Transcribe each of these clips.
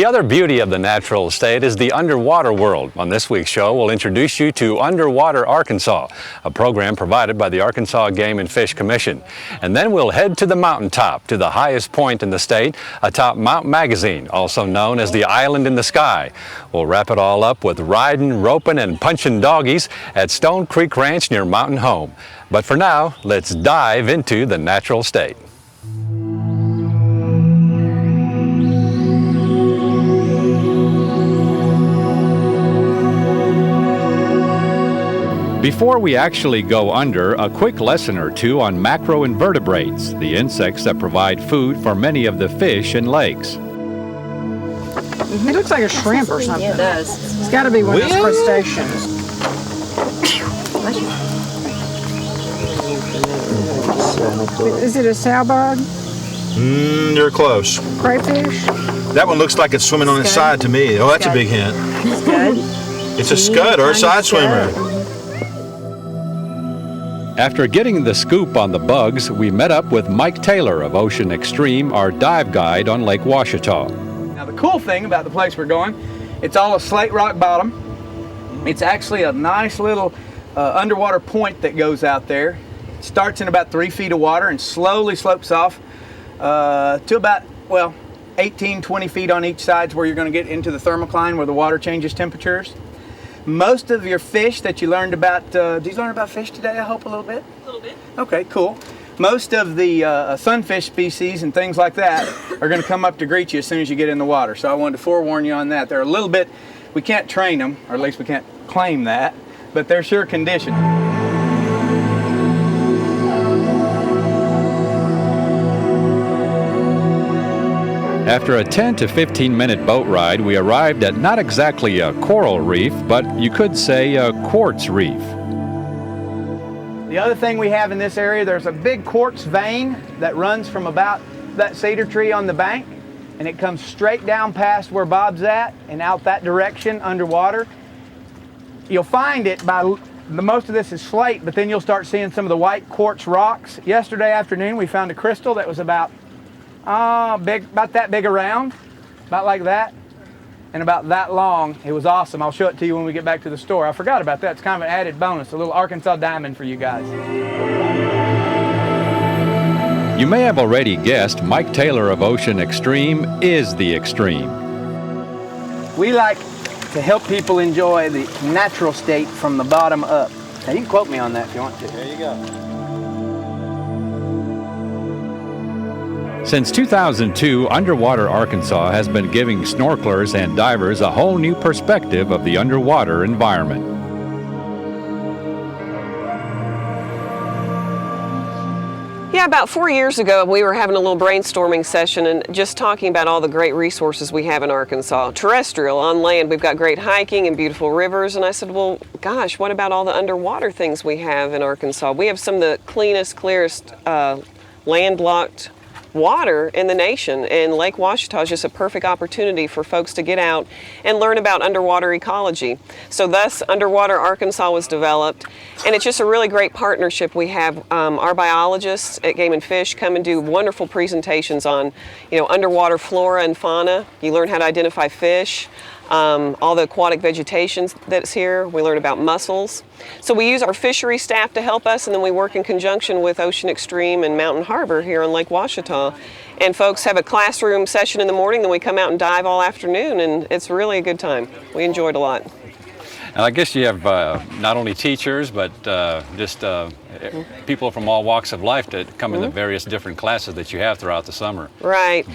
The other beauty of the natural state is the underwater world. On this week's show, we'll introduce you to Underwater Arkansas, a program provided by the Arkansas Game and Fish Commission. And then we'll head to the mountaintop, to the highest point in the state, atop Mount Magazine, also known as the Island in the Sky. We'll wrap it all up with riding, roping, and punching doggies at Stonecreek Ranch near Mountain Home. But for now, let's dive into the natural state. Before we actually go under, a quick lesson or two on macroinvertebrates, the insects that provide food for many of the fish in lakes. It looks like a shrimp or something. Yeah, it does. It's got to be one of those crustaceans. Is it a sow bug? You're close. Crayfish? That one looks like it's swimming on its side to me. Oh, that's a big hint. Scud. It's a scud or a side swimmer. After getting the scoop on the bugs, we met up with Mike Taylor of Ocean Extreme, our dive guide on Lake Ouachita. Now the cool thing about the place we're going, it's all a slate rock bottom. It's actually a nice little underwater point that goes out there. It starts in about 3 feet of water and slowly slopes off to about, 18, 20 feet on each side, where you're going to get into the thermocline where the water changes temperatures. Most of your fish that you learned about, did you learn about fish today, I hope, a little bit? A little bit. Okay, cool. Most of the sunfish species and things like that are going to come up to greet you as soon as you get in the water. So I wanted to forewarn you on that. They're a little bit, we can't train them, or at least we can't claim that, but they're sure conditioned. After a 10 to 15 minute boat ride, we arrived at not exactly a coral reef, but you could say a quartz reef. The other thing we have in this area, there's a big quartz vein that runs from about that cedar tree on the bank, and it comes straight down past where Bob's at and out that direction underwater. You'll find it by, most of this is slate, but then you'll start seeing some of the white quartz rocks. Yesterday afternoon we found a crystal that was about that big around, about like that, and about that long. It was awesome. I'll show it to you when we get back to the store. I forgot about that. It's kind of an added bonus, a little Arkansas diamond for you guys. You may have already guessed, Mike Taylor of Ocean Extreme is the extreme. We like to help people enjoy the natural state from the bottom up. Now you can quote me on that if you want to. There you go. Since 2002, Underwater Arkansas has been giving snorkelers and divers a whole new perspective of the underwater environment. Yeah, about 4 years ago, we were having a little brainstorming session and just talking about all the great resources we have in Arkansas. Terrestrial, on land, we've got great hiking and beautiful rivers. And I said, well, gosh, what about all the underwater things we have in Arkansas? We have some of the cleanest, clearest landlocked water in the nation, and Lake Ouachita is just a perfect opportunity for folks to get out and learn about underwater ecology. So thus Underwater Arkansas was developed, and it's just a really great partnership. We have our biologists at Game and Fish come and do wonderful presentations on underwater flora and fauna. You learn how to identify fish, all the aquatic vegetation that's here. We learn about mussels. So we use our fishery staff to help us, and then we work in conjunction with Ocean Extreme and Mountain Harbor here on Lake Ouachita. And folks have a classroom session in the morning, then we come out and dive all afternoon, and it's really a good time. We enjoy it a lot. And I guess you have not only teachers, but just people from all walks of life that come in the various different classes that you have throughout the summer. Right.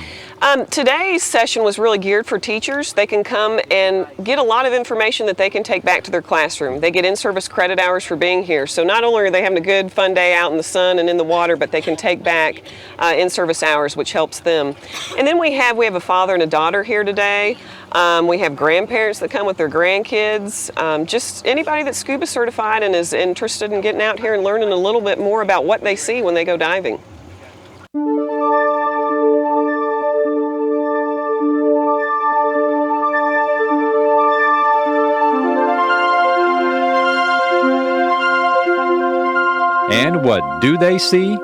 Today's session was really geared for teachers. They can come and get a lot of information that they can take back to their classroom. They get in-service credit hours for being here. So not only are they having a good, fun day out in the sun and in the water, but they can take back in-service hours, which helps them. And then we have a father and a daughter here today. We have grandparents that come with their grandkids. Just anybody that's scuba certified and is interested in getting out here and learning a little bit more about what they see when they go diving. And what do they see?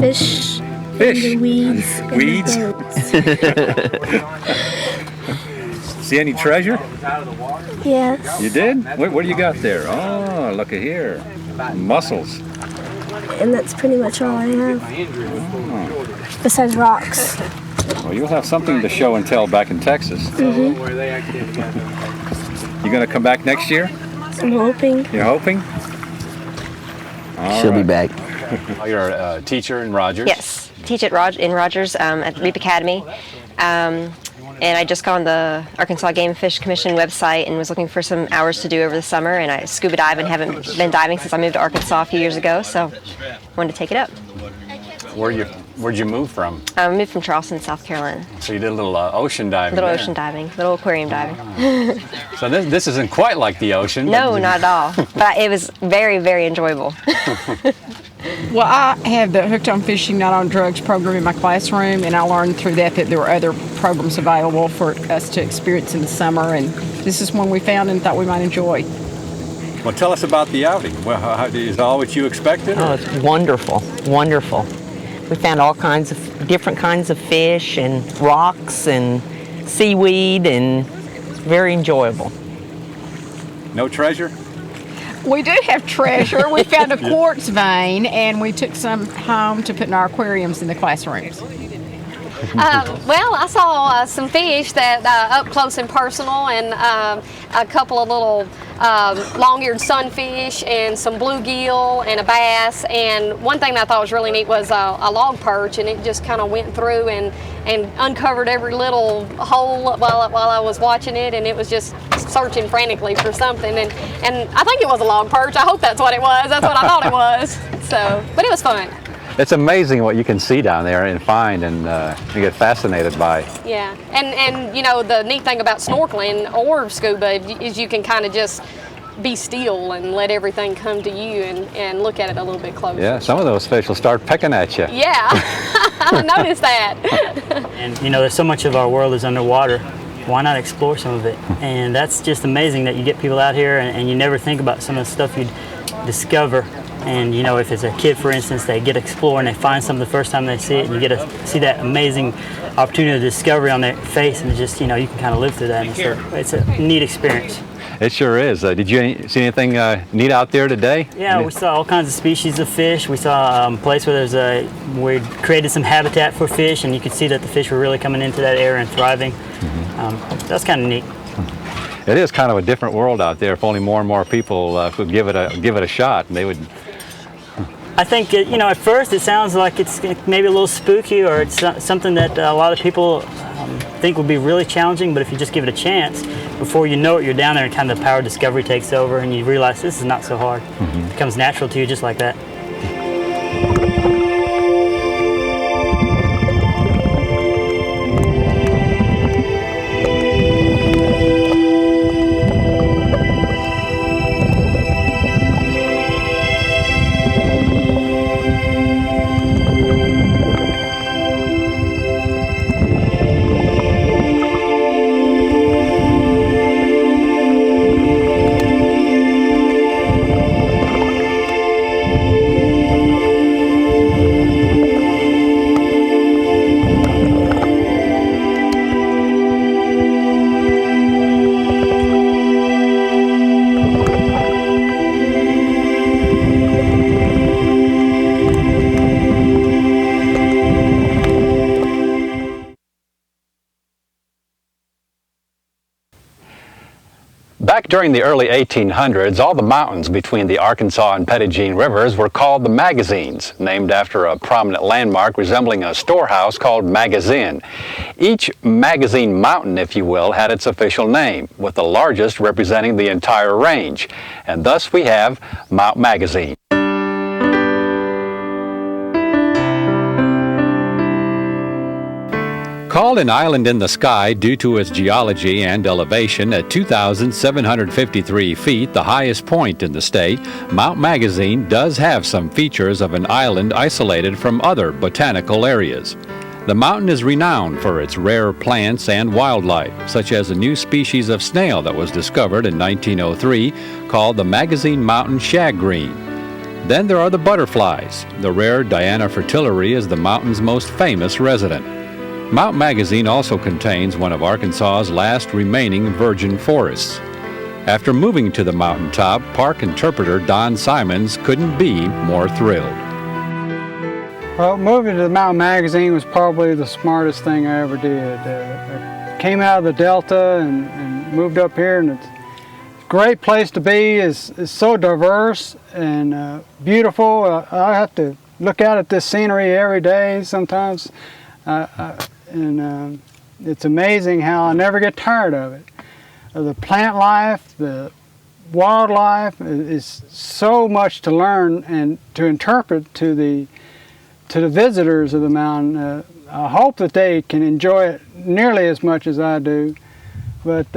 Fish. Fish. And the weeds. Weeds? And the boats. See any treasure? Yes. You did? What do you got there? Oh, look at here. Mussels. And that's pretty much all I have. Besides rocks. Well, you'll have something to show and tell back in Texas. Mm-hmm. You going to come back next year? I'm hoping. You're hoping? She'll be back. You're a teacher in Rogers? Yes, teach at in Rogers at Leap Academy. And I just got on the Arkansas Game and Fish Commission website and was looking for some hours to do over the summer. And I scuba dive and haven't been diving since I moved to Arkansas a few years ago, so wanted to take it up. Where'd you move from? I moved from Charleston, South Carolina. So you did a little ocean diving. Little ocean diving, little aquarium diving. So this isn't quite like the ocean. No, not at all. But it was very, very enjoyable. Well, I have the Hooked on Fishing, Not on Drugs program in my classroom, and I learned through that there were other programs available for us to experience in the summer, and this is one we found and thought we might enjoy. Well, tell us about the outing. Well, is it all what you expected? Oh, it's wonderful, wonderful. We found all kinds of different kinds of fish and rocks and seaweed, and it's very enjoyable. No treasure? We do have treasure. We found a quartz vein, and we took some home to put in our aquariums in the classrooms. Well, I saw some fish that up close and personal, and a couple of little long-eared sunfish and some bluegill and a bass. And one thing that I thought was really neat was a log perch, and it just kind of went through and uncovered every little hole while I was watching it, and it was just searching frantically for something. And I think it was a log perch. I hope that's what it was. That's what I thought it was. So, but it was fun. It's amazing what you can see down there and find, and you get fascinated by. Yeah, and you know, the neat thing about snorkeling or scuba is you can kind of just be still and let everything come to you and look at it a little bit closer. Yeah, some of those fish will start pecking at you. Yeah, I noticed that. And you know, there's so much of our world is underwater. Why not explore some of it? And that's just amazing that you get people out here and you never think about some of the stuff you'd discover. And you know, if it's a kid, for instance, they get to explore and they find something the first time they see it, and you get to see that amazing opportunity of discovery on their face, and just, you know, you can kind of live through that. And so it's a neat experience. It sure is. Did you see anything neat out there today? Yeah, we saw all kinds of species of fish. We saw a place where we created some habitat for fish, and you could see that the fish were really coming into that area and thriving. That's kind of neat. It is kind of a different world out there. If only more and more people could give it a shot, and they would. I think, you know, at first it sounds like it's maybe a little spooky, or it's something that a lot of people think would be really challenging, but if you just give it a chance, before you know it, you're down there and kind of the power of discovery takes over, and you realize this is not so hard. It becomes natural to you just like that. Back during the early 1800s, all the mountains between the Arkansas and Pettigene rivers were called the magazines, named after a prominent landmark resembling a storehouse called Magazine. Each magazine mountain, if you will, had its official name, with the largest representing the entire range. And thus we have Mount Magazine. Called an island in the sky due to its geology and elevation at 2,753 feet, the highest point in the state, Mount Magazine does have some features of an island isolated from other botanical areas. The mountain is renowned for its rare plants and wildlife, such as a new species of snail that was discovered in 1903 called the Magazine Mountain shaggreen. Then there are the butterflies. The rare Diana fritillary is the mountain's most famous resident. Mount Magazine also contains one of Arkansas's last remaining virgin forests. After moving to the mountaintop, park interpreter Don Simons couldn't be more thrilled. Well, moving to the Mountain Magazine was probably the smartest thing I ever did. I came out of the Delta and moved up here, and it's a great place to be. It's so diverse and beautiful. I have to look out at this scenery every day sometimes, and it's amazing how I never get tired of it. The plant life, the wildlife is so much to learn and to interpret to the visitors of the mountain. I hope that they can enjoy it nearly as much as I do, but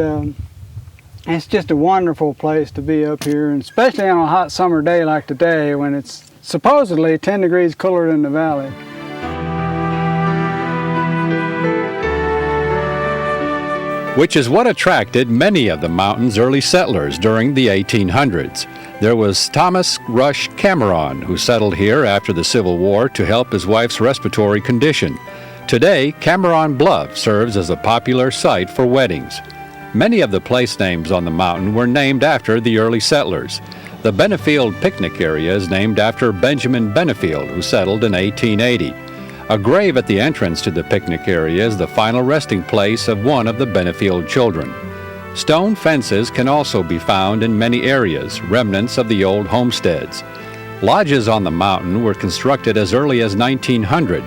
it's just a wonderful place to be up here, and especially on a hot summer day like today when it's supposedly 10 degrees cooler than the valley. Which is what attracted many of the mountain's early settlers during the 1800s. There was Thomas Rush Cameron, who settled here after the Civil War to help his wife's respiratory condition. Today, Cameron Bluff serves as a popular site for weddings. Many of the place names on the mountain were named after the early settlers. The Benefield picnic area is named after Benjamin Benefield, who settled in 1880. A grave at the entrance to the picnic area is the final resting place of one of the Benefield children. Stone fences can also be found in many areas, remnants of the old homesteads. Lodges on the mountain were constructed as early as 1900.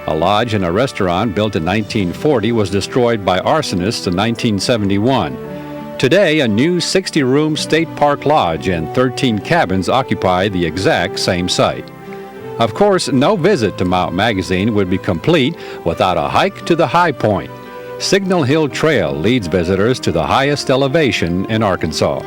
A lodge and a restaurant built in 1940 was destroyed by arsonists in 1971. Today, a new 60-room state park lodge and 13 cabins occupy the exact same site. Of course, no visit to Mount Magazine would be complete without a hike to the high point. Signal Hill Trail leads visitors to the highest elevation in Arkansas.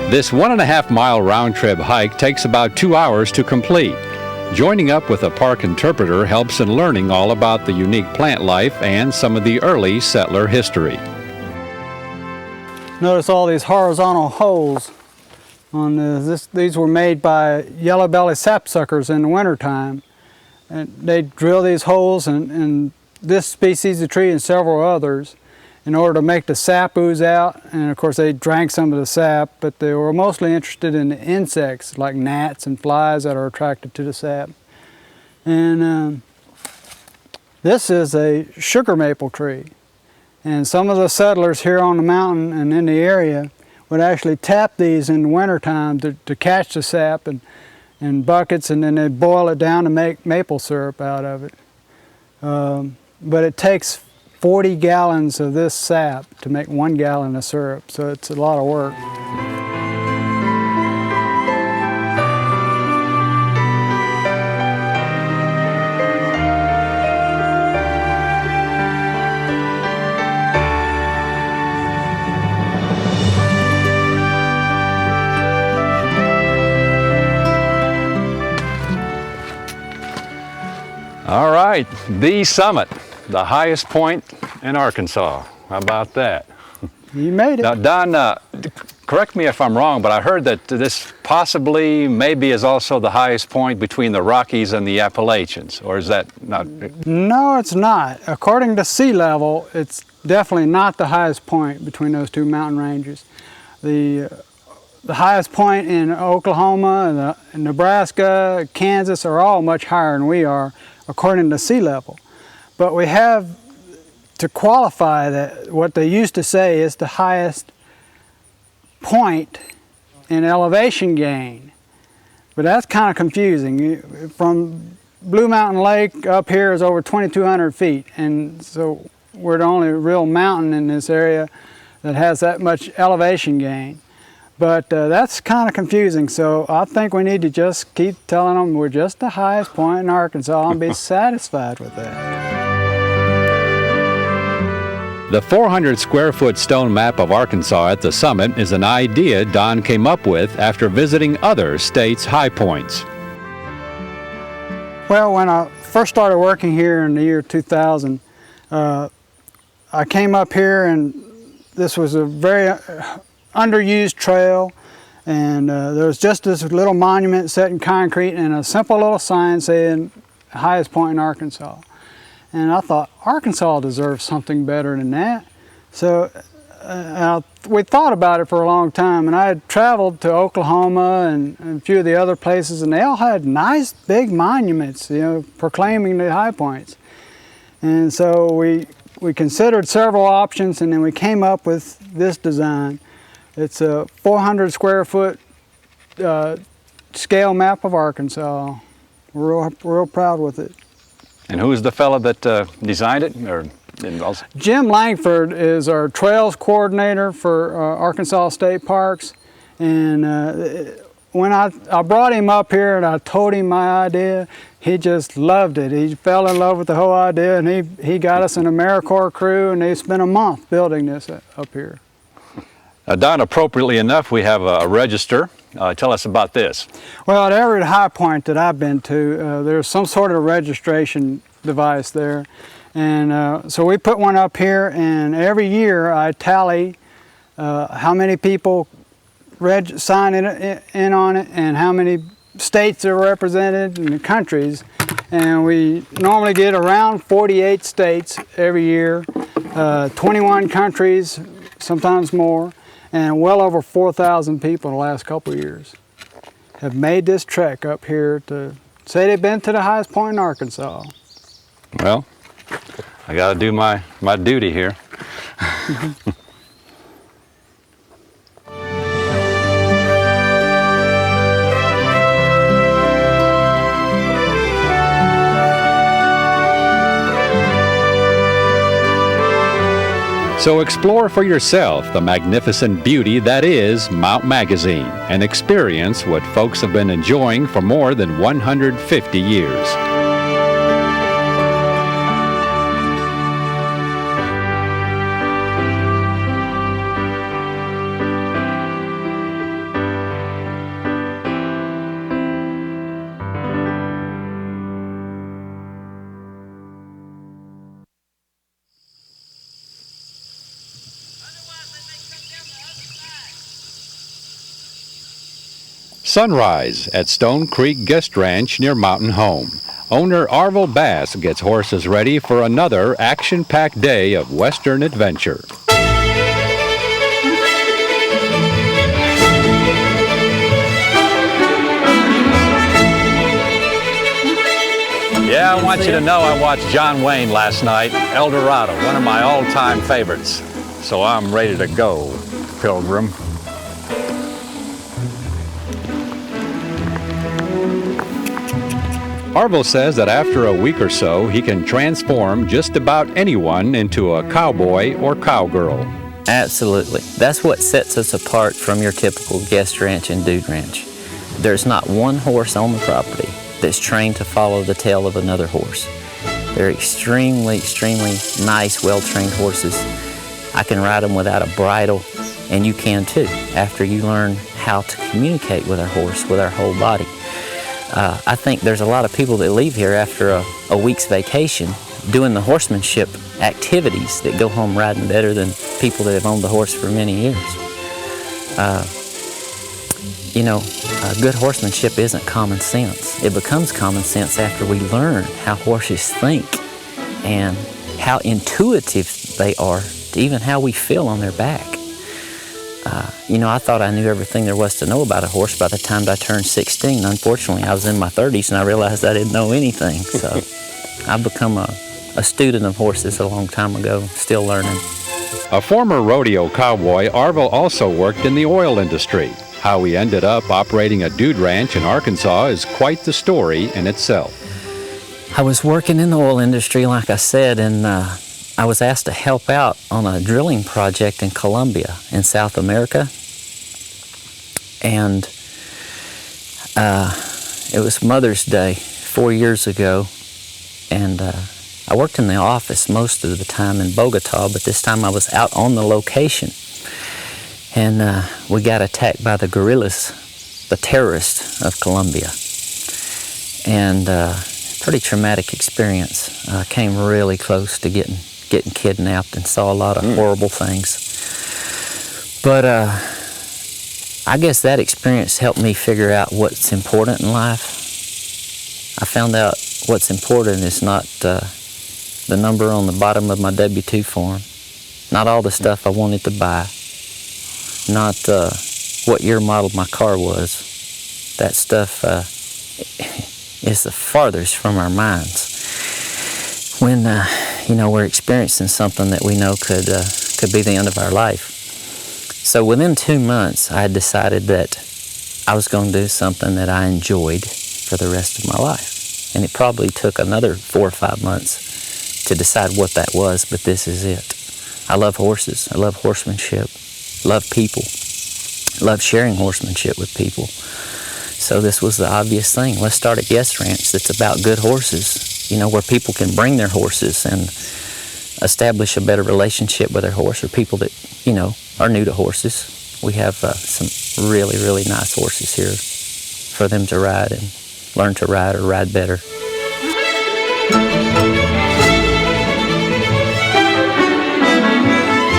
This 1.5-mile round-trip hike takes about 2 hours to complete. Joining up with a park interpreter helps in learning all about the unique plant life and some of the early settler history. Notice all these horizontal holes on these were made by yellow-bellied sapsuckers in the wintertime. And they drill these holes in this species of tree and several others in order to make the sap ooze out. And of course they drank some of the sap, but they were mostly interested in the insects like gnats and flies that are attracted to the sap. And this is a sugar maple tree. And some of the settlers here on the mountain and in the area would actually tap these in the wintertime to catch the sap in buckets, and then they'd boil it down to make maple syrup out of it. But it takes 40 gallons of this sap to make 1 gallon of syrup, so it's a lot of work. All right, the summit, the highest point in Arkansas. How about that? You made it. Now, Don, correct me if I'm wrong, but I heard that this possibly, maybe is also the highest point between the Rockies and the Appalachians, or is that not? No, it's not. According to sea level, it's definitely not the highest point between those two mountain ranges. The highest point in Oklahoma, and Nebraska, Kansas are all much higher than we are, according to sea level. But we have to qualify that what they used to say is the highest point in elevation gain. But that's kind of confusing. From Blue Mountain Lake up here is over 2,200 feet, and so we're the only real mountain in this area that has that much elevation gain. But that's kind of confusing, so I think we need to just keep telling them we're just the highest point in Arkansas and be satisfied with that. The 400-square-foot stone map of Arkansas at the summit is an idea Don came up with after visiting other states' high points. Well, when I first started working here in the year 2000, I came up here, and this was a very underused trail, and there was just this little monument set in concrete and a simple little sign saying highest point in Arkansas. And I thought, Arkansas deserves something better than that. So we thought about it for a long time, and I had traveled to Oklahoma and a few of the other places, and they all had nice big monuments, you know, proclaiming the high points. And so we considered several options, and then we came up with this design. It's a 400 square foot scale map of Arkansas. We're real proud with it. And who is the fellow that designed it? Jim Langford is our trails coordinator for Arkansas State Parks. And when I brought him up here and I told him my idea, he just loved it. He fell in love with the whole idea, and he got us an AmeriCorps crew, and they spent a month building this up here. Don, appropriately enough, we have a register. Tell us about this. Well, at every high point that I've been to, there's some sort of registration device there. And so we put one up here, and every year I tally how many people sign in on it and how many states are represented and countries. And we normally get around 48 states every year, 21 countries, sometimes more, and well over 4,000 people in the last couple of years have made this trek up here to say they've been to the highest point in Arkansas. Well, I got to do my duty here. So explore for yourself the magnificent beauty that is Mount Magazine and experience what folks have been enjoying for more than 150 years. Sunrise at Stonecreek Guest Ranch near Mountain Home. Owner Arvil Bass gets horses ready for another action-packed day of Western adventure. Yeah, I want you to know I watched John Wayne last night, El Dorado, one of my all-time favorites. So I'm ready to go, Pilgrim. Arvil says that after a week or so, he can transform just about anyone into a cowboy or cowgirl. Absolutely. That's what sets us apart from your typical guest ranch and dude ranch. There's not one horse on the property that's trained to follow the tail of another horse. They're extremely, extremely nice, well-trained horses. I can ride them without a bridle, and you can too, after you learn how to communicate with our horse, with our whole body. I think there's a lot of people that leave here after a week's vacation doing the horsemanship activities that go home riding better than people that have owned the horse for many years. You know, good horsemanship isn't common sense. It becomes common sense after we learn how horses think and how intuitive they are to even how we feel on their back. You know, I thought I knew everything there was to know about a horse by the time I turned 16. Unfortunately, I was in my 30s and I realized I didn't know anything. So I've become a student of horses a long time ago, still learning. A former rodeo cowboy, Arvil also worked in the oil industry. How he ended up operating a dude ranch in Arkansas is quite the story in itself. I was working in the oil industry, like I said, and I was asked to help out on a drilling project in Colombia in South America. And it was Mother's Day 4 years ago, and I worked in the office most of the time in Bogota, but this time I was out on the location. And we got attacked by the guerrillas, the terrorists of Colombia. And pretty traumatic experience. Came really close to getting kidnapped and saw a lot of horrible things. But I guess that experience helped me figure out what's important in life. I found out what's important is not the number on the bottom of my W-2 form, not all the stuff I wanted to buy, not what year model my car was. That stuff is the farthest from our minds when we're experiencing something that we know could be the end of our life. So within 2 months, I had decided that I was going to do something that I enjoyed for the rest of my life. And it probably took another 4 or 5 months to decide what that was, but this is it. I love horses. I love horsemanship. Love people. Love sharing horsemanship with people. So this was the obvious thing. Let's start a guest ranch that's about good horses, where people can bring their horses and establish a better relationship with their horse, or people that, are new to horses. We have some really, really nice horses here for them to ride and learn to ride or ride better.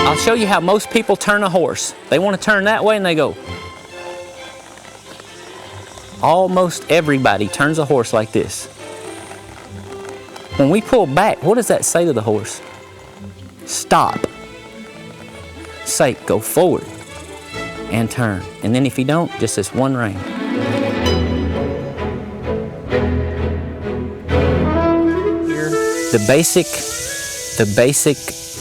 I'll show you how most people turn a horse. They want to turn that way and they go. Almost everybody turns a horse like this. When we pull back, what does that say to the horse? Stop. Say, go forward and turn. And then if you don't, just this one rein. The basic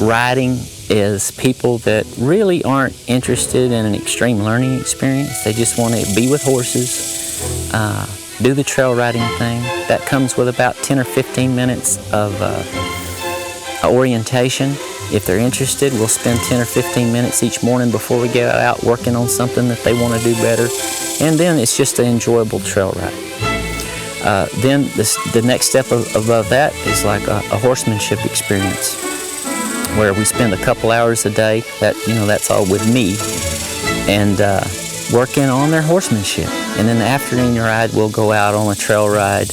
riding is people that really aren't interested in an extreme learning experience. They just want to be with horses, do the trail riding thing. That comes with about 10 or 15 minutes of orientation. If they're interested, we'll spend 10 or 15 minutes each morning before we get out working on something that they want to do better. And then it's just an enjoyable trail ride. Then the next step above that is like a horsemanship experience, where we spend a couple hours a day, that's all with me, and working on their horsemanship. And then the afternoon ride, we'll go out on a trail ride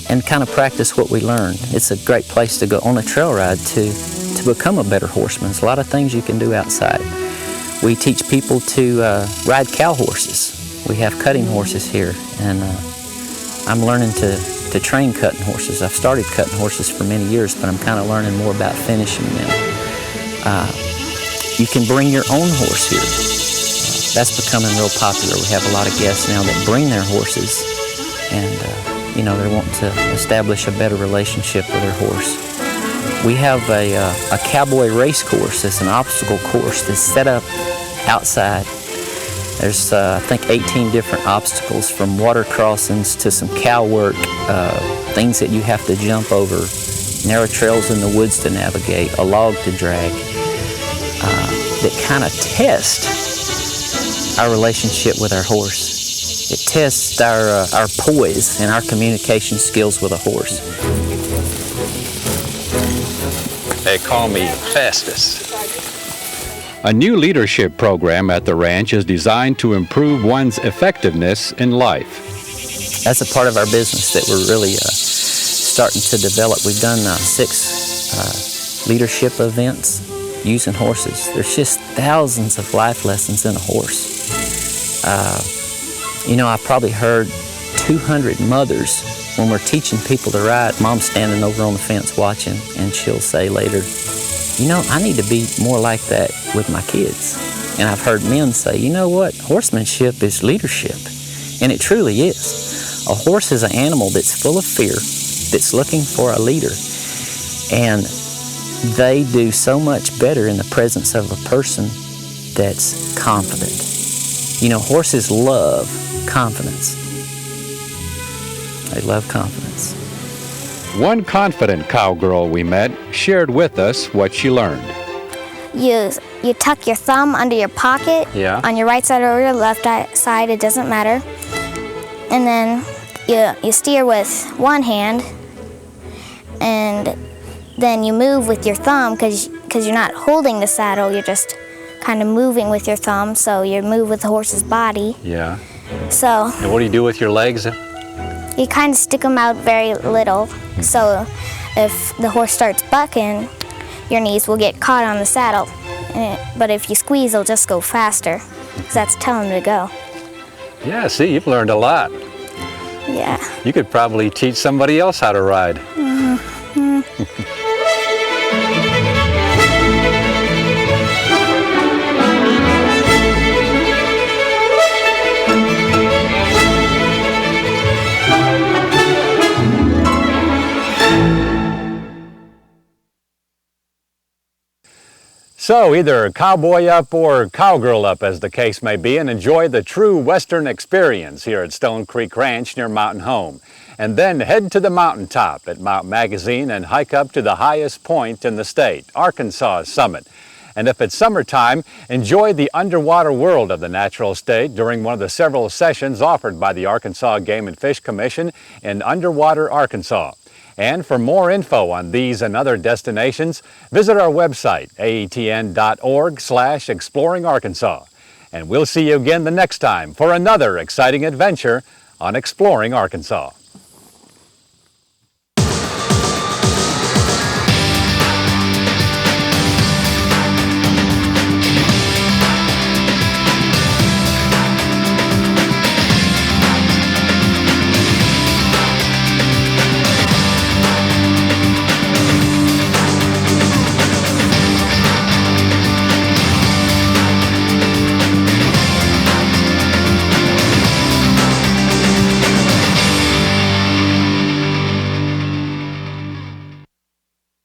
and kind of practice what we learned. It's a great place to go on a trail ride to become a better horseman. There's a lot of things you can do outside. We teach people to ride cow horses. We have cutting horses here, and I'm learning to train cutting horses. I've started cutting horses for many years, but I'm kind of learning more about finishing them. You can bring your own horse here. That's becoming real popular. We have a lot of guests now that bring their horses, and they want to establish a better relationship with their horse. We have a cowboy race course. It's an obstacle course that's set up outside. There's, I think, 18 different obstacles, from water crossings to some cow work, things that you have to jump over, narrow trails in the woods to navigate, a log to drag, that kind of test our relationship with our horse. It tests our poise and our communication skills with a horse. They call me Festus. A new leadership program at the ranch is designed to improve one's effectiveness in life. That's a part of our business that we're really starting to develop. We've done 6 leadership events using horses. There's just thousands of life lessons in a horse. I've probably heard 200 mothers, when we're teaching people to ride, mom's standing over on the fence watching, and she'll say later, I need to be more like that with my kids. And I've heard men say, you know what, horsemanship is leadership. And it truly is. A horse is an animal that's full of fear, that's looking for a leader. And they do so much better in the presence of a person that's confident. Horses love confidence. They love confidence. One confident cowgirl we met shared with us what she learned. You tuck your thumb under your pocket, on your right side or your left side, it doesn't matter. And then you steer with one hand, and then you move with your thumb, because you're not holding the saddle, you're just kind of moving with your thumb, so you move with the horse's body. Yeah. So. And what do you do with your legs? You kind of stick them out very little, so if the horse starts bucking, your knees will get caught on the saddle. But if you squeeze, it'll just go faster. because that's telling them to go. Yeah, see, you've learned a lot. Yeah. You could probably teach somebody else how to ride. So either cowboy up or cowgirl up, as the case may be, and enjoy the true Western experience here at Stonecreek Ranch near Mountain Home. And then head to the mountaintop at Mount Magazine and hike up to the highest point in the state, Arkansas Summit. And if it's summertime, enjoy the underwater world of the natural state during one of the several sessions offered by the Arkansas Game and Fish Commission in Underwater, Arkansas. And for more info on these and other destinations, visit our website, aetn.org/exploringarkansas. And we'll see you again the next time for another exciting adventure on Exploring Arkansas.